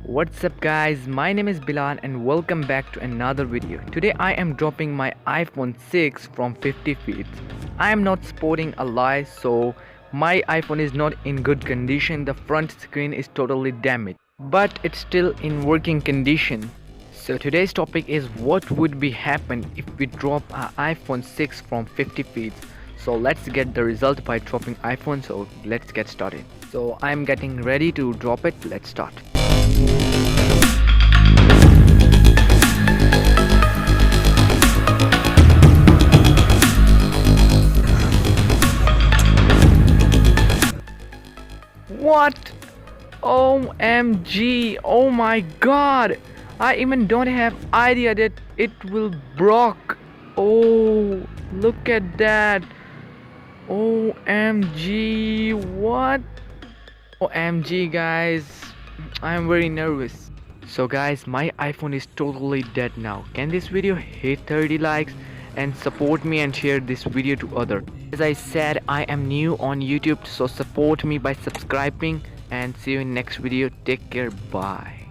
What's up guys, my name is Bilal and welcome back to another video. Today I am dropping my iPhone 6 from 50 feet. I am not sporting a lie, so my iPhone is not in good condition. The front screen is totally damaged, but it's still in working condition. So today's topic is what would be happen if we drop our iPhone 6 from 50 feet. So let's get the result by dropping iPhone, so let's get started. So I'm getting ready to drop it, let's start. What? OMG, oh my god, I even don't have idea that it will broke. Oh, look at that. OMG, what? OMG guys, I am very nervous. So guys, my iPhone is totally dead now. Can this video hit 30 likes and support me and share this video to others? As I said, I am new on YouTube, so support me by subscribing and see you in next video. Take care, bye.